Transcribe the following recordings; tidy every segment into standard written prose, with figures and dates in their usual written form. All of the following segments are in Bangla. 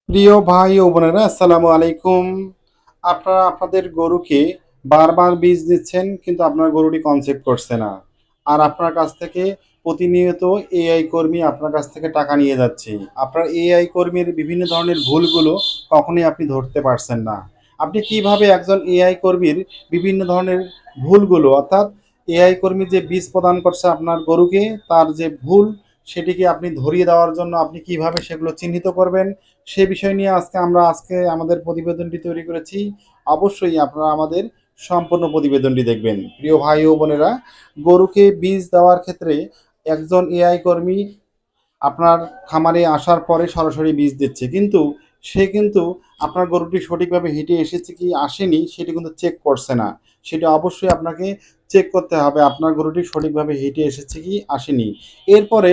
প্রিয় ভাই ও বোনেরা, আসসালামু আলাইকুম। আপনারা আপনাদের গরুকে বারবার বীজ দিচ্ছেন, কিন্তু আপনার গরুটি কনসেপ্ট করছে না। আর আপনার কাছ থেকে প্রতিনিয়ত এআই কর্মী আপনার কাছ থেকে টাকা নিয়ে যাচ্ছে। আপনার এআই কর্মীর বিভিন্ন ধরনের ভুলগুলো কখনোই আপনি ধরতে পারছেন না। আপনি কিভাবে একজন এআই কর্মীর বিভিন্ন ধরনের ভুলগুলো, অর্থাৎ এআই কর্মী যে বীজ প্রদান করছে আপনার গরুকে, তার যে ভুল সেটিকে আপনি ধরিয়ে দেওয়ার জন্য আপনি কিভাবে সেগুলো চিহ্নিত করবেন, সে বিষয় নিয়ে আজকে আমাদের প্রতিবেদনটি তৈরি করেছি। অবশ্যই আপনারা আমাদের সম্পূর্ণ প্রতিবেদনটি দেখবেন। প্রিয় ভাই ও বোনেরা, গরুকে বীজ দেওয়ার ক্ষেত্রে একজন এআই কর্মী আপনার খামারে আসার পরে সরাসরি বীজ দিচ্ছে, কিন্তু সে কিন্তু আপনার গরুটি সঠিকভাবে হেঁটে এসেছে কি আসেনি সেটি কিন্তু চেক করছে না। সেটা অবশ্যই আপনাকে চেক করতে হবে আপনার গরুটি সঠিকভাবে হেঁটে এসেছে কি আসেনি। এরপরে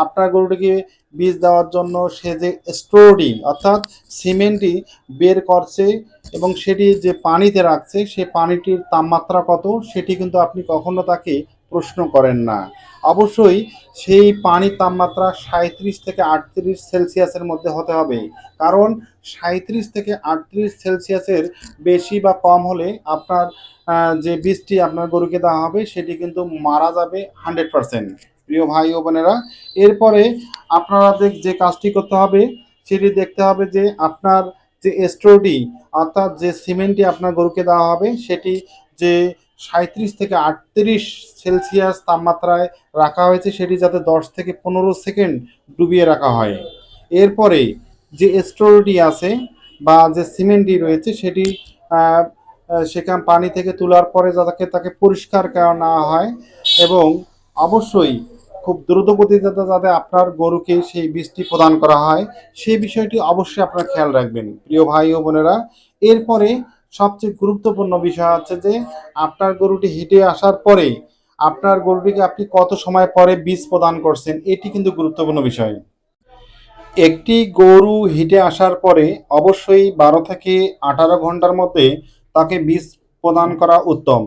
আপনার গরুটিকে বীজ দেওয়ার জন্য সে যে স্টোরটি, অর্থাৎ সিমেন্টটি বের করছে এবং সেটি যে পানিতে রাখছে সে পানিটির তাপমাত্রা কত সেটি কিন্তু আপনি কখনো তাকে প্রশ্ন করেন না। অবশ্যই সেই পানির তাপমাত্রা ৩৭ থেকে ৩৮ সেলসিয়াসের মধ্যে হতে হবে। কারণ ৩৭ থেকে ৩৮ সেলসিয়াসের বেশি বা কম হলে আপনার যে বীজটি আপনার গরুকে দেওয়া হবে সেটি কিন্তু মারা যাবে 100%। প্রিয় ভাই ও বোনেরা, এরপরে আপনাদের যে কাজটি করতে হবে সেটি দেখতে হবে যে আপনার যে স্টোরটি, অর্থাৎ যে সিমেন্টটি আপনার গরুকে দেওয়া হবে সেটি যে ৩৭ থেকে ৩৮ সেলসিয়াস তাপমাত্রায় রাখা হয়েছে সেটি যাতে 10 থেকে 15 সেকেন্ড ডুবিয়ে রাখা হয়। এরপরে যে স্টোরটি আছে বা যে সিমেন্টটি রয়েছে সেটি সেখান পানি থেকে তোলার পরে যাতে তাকে পরিষ্কার করে নেওয়া হয় এবং অবশ্যই খুব দ্রুত গতিতে যাতে আপনার গরুকে সেই বীজটি প্রদান করা হয় সেই বিষয়টি অবশ্যই আপনারা খেয়াল রাখবেন। প্রিয় ভাই ও বোনেরা, এরপরে সবচেয়ে গুরুত্বপূর্ণ বিষয় হচ্ছে যে আপনার গরুটি হেঁটে আসার পরে আপনার গরুটিকে আপনি কত সময় পরে বীজ প্রদান করছেন, এটি কিন্তু গুরুত্বপূর্ণ বিষয়। একটি গরু হিটে আসার পরে অবশ্যই 12 থেকে 18 ঘন্টার মধ্যে তাকে বীজ প্রদান করা উত্তম।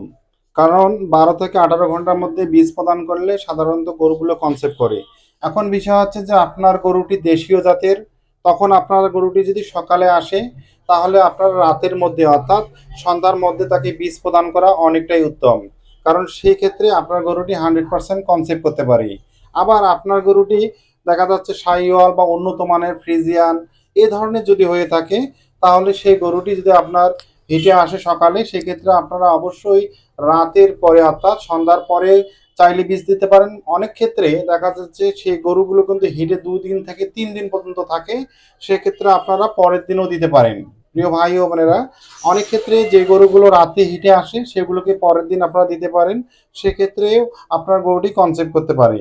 কারণ 12 থেকে 18 ঘন্টার মধ্যে বীজ প্রদান করলে সাধারণত গরুগুলো কনসেপ্ট করে। এখন বিষয় হচ্ছে যে আপনার গরুটি দেশীয় জাতের, তখন আপনার গরুটি যদি সকালে আসে তাহলে আপনার রাতের মধ্যে, অর্থাৎ সন্ধ্যার মধ্যে তাকে বীজ প্রদান করা অনেকটাই উত্তম। কারণ সেই ক্ষেত্রে আপনার গরুটি 100% কনসেপ্ট করতে পারে। আবার আপনার গরুটি দেখা যাচ্ছে সাইওয়াল বা উন্নত মানের ফ্রিজিয়ান এ ধরনের যদি হয়ে থাকে তাহলে সেই গরুটি যদি আপনার হিটে আসে সকালে, সেক্ষেত্রে আপনারা অবশ্যই রাতের পরে অর্থাৎ সন্ধ্যার পরে চাইলে বীজ দিতে পারেন। অনেক ক্ষেত্রে দেখা যাচ্ছে সেই গরুগুলো কিন্তু হিটে 2 দিন থেকে 3 দিন পর্যন্ত থাকে, সেক্ষেত্রে আপনারা পরের দিনও দিতে পারেন। প্রিয় ভাই ও বোনেরা, অনেক ক্ষেত্রে যে গরুগুলো রাতে হিটে আসে সেগুলোকে পরের দিন আপনারা দিতে পারেন, সেক্ষেত্রেও আপনার গরুটি কনসেপ্ট করতে পারে।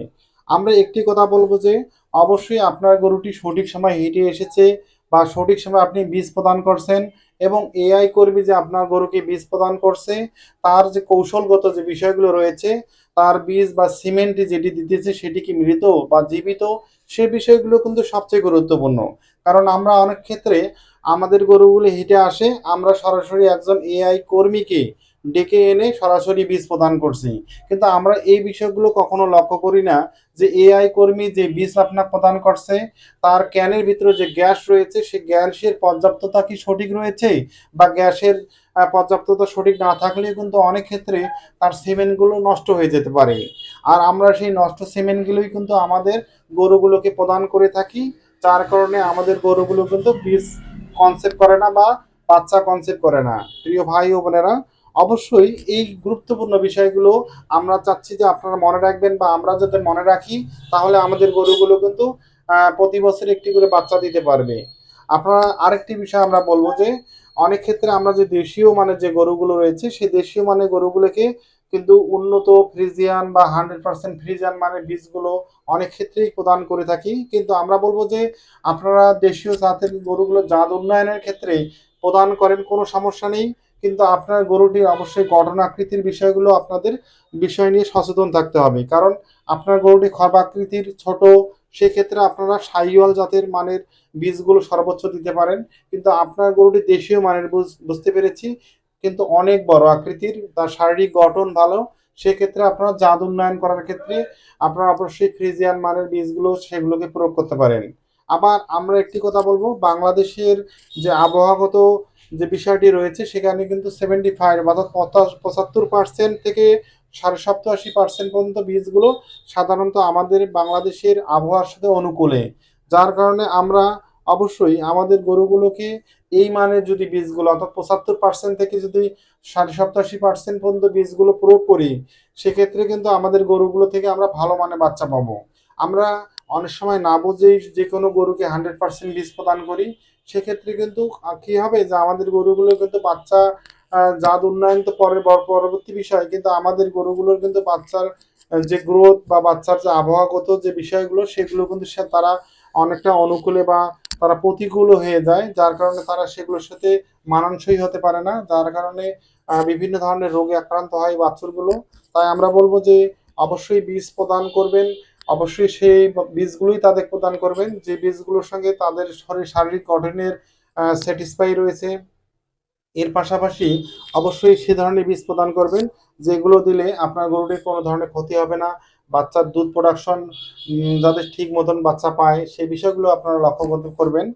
আমরা একটি কথা বলবো যে অবশ্যই আপনার গরুটি সঠিক সময় হেঁটে এসেছে বা সঠিক সময় আপনি বীজ প্রদান করছেন এবং এআই কর্মী যে আপনার গরুকে বীজ প্রদান করছে তার যে কৌশলগত যে বিষয়গুলো রয়েছে, তার বীজ বা সিমেন্টটি যেটি দিতেছে সেটি কি মৃত বা জীবিত, সে বিষয়গুলো কিন্তু সবচেয়ে গুরুত্বপূর্ণ। কারণ আমরা অনেক ক্ষেত্রে আমাদের গরুগুলো হেঁটে আসে, আমরা সরাসরি একজন এআই কর্মীকে ডেকে এনে সরাসরি বীজ প্রদান করছি, কিন্তু আমরা এই বিষয়গুলো কখনো লক্ষ্য করি না যে এআই কর্মী যে বীজ আপনার প্রদান করছে তার ক্যানের ভিতরে যে গ্যাস রয়েছে সে গ্যাসের পর্যাপ্ততা কি সঠিক রয়েছে, বা গ্যাসের পর্যাপ্ততা সঠিক না থাকলে কিন্তু অনেক ক্ষেত্রে তার সিমেন্টগুলো নষ্ট হয়ে যেতে পারে। আর আমরা সেই নষ্ট সিমেন্টগুলোই কিন্তু আমাদের গরুগুলোকে প্রদান করে থাকি, যার কারণে আমাদের গরুগুলো কিন্তু বীজ কনসেপ্ট করে না বা বাচ্চা কনসেপ্ট করে না। প্রিয় ভাই ও বোনেরা, অবশ্যই এই গুরুত্বপূর্ণ বিষয়গুলো আমরা চাচ্ছি যে আপনারা মনে রাখবেন বা আমরা যাতে মনে রাখি, তাহলে আমাদের গরুগুলো কিন্তু প্রতি বছর একটি করে বাচ্চা দিতে পারবে। আপনারা আরেকটি বিষয় আমরা বলবো যে অনেক ক্ষেত্রে আমরা যে দেশীয় মানের যে গরুগুলো রয়েছে সেই দেশীয় মানের গরুগুলোকে কিন্তু উন্নত ফ্রিজিয়ান বা 100% ফ্রিজিয়ান মানের বীজগুলো অনেক ক্ষেত্রেই প্রদান করে থাকি, কিন্তু আমরা বলবো যে আপনারা দেশীয় জাতের গরুগুলো জাত উন্নয়নের ক্ষেত্রে প্রদান করেন, কোনো সমস্যা নেই, কিন্তু আপনার গরুটির অবশ্যই গঠন আকৃতির বিষয়গুলো আপনাদের বিষয় নিয়ে সচেতন থাকতে হবে। কারণ আপনার গরুটি খর্বাকৃতির ছোট, সেক্ষেত্রে আপনারা সাইওয়াল জাতের মানের বীজগুলো সর্বোচ্চ দিতে পারেন, কিন্তু আপনার গরুটি দেশীয় মানের বুঝতে পেরেছি কিন্তু অনেক বড় আকৃতির, তার শারীরিক গঠন ভালো, সেক্ষেত্রে আপনারা জাত উন্নয়ন করার ক্ষেত্রে আপনারা অবশ্যই ফ্রিজিয়ান মানের বীজগুলো সেগুলোকে প্রয়োগ করতে পারেন। আবার আমরা একটি কথা বলবো, বাংলাদেশের যে আবহাওয়াগত যে বিষয়টি রয়েছে সেখানে কিন্তু 75 অর্থাৎ 75% থেকে 87% পর্যন্ত বীজগুলো সাধারণত আমাদের বাংলাদেশের আবহাওয়ার সাথে অনুকূলে, যার কারণে আমরা অবশ্যই আমাদের গরুগুলোকে এই মানের যদি বীজগুলো অর্থাৎ 75% থেকে যদি 87% পর্যন্ত বীজগুলো প্রয়োগ করি, সেক্ষেত্রে কিন্তু আমাদের গরুগুলো থেকে আমরা ভালো মানের বাচ্চা পাবো। আমরা অনেক সময় না বুঝেই যে কোনো গরুকে 100% বীজ প্রদান করি, সেক্ষেত্রে কিন্তু কি হবে যে আমাদের গরুগুলো কিন্তু বাচ্চা জাত উন্নয়ন তো পরবর্তী বিষয়, কিন্তু আমাদের গরুগুলোর কিন্তু বাচ্চার যে গ্রোথ বা বাচ্চার যে আবহাওয়াগত যে বিষয়গুলো সেগুলো কিন্তু তারা অনেকটা অনুকূলে বা তারা প্রতিকূল হয়ে যায়, যার কারণে তারা সেগুলোর সাথে মানানসই হতে পারে না, যার কারণে বিভিন্ন ধরনের রোগে আক্রান্ত হয় বাছুরগুলো। তাই আমরা বলবো যে অবশ্যই বীজ প্রদান করবেন, অবশ্যই সেই বীজগুলোই তাদের প্রদান করবেন যে বীজগুলোর সঙ্গে তাদের শারীরিক গঠনের স্যাটিসফাই রয়েছে। এর পাশাপাশি অবশ্যই সে ধরনের বীজ প্রদান করবেন যেগুলো দিলে আপনার গরুটির কোনো ধরনের ক্ষতি হবে না, বাচ্চার দুধ প্রোডাকশন যাতে ঠিক মতন বাচ্চা পায় সেই বিষয়গুলো আপনারা লক্ষ্য করবেন।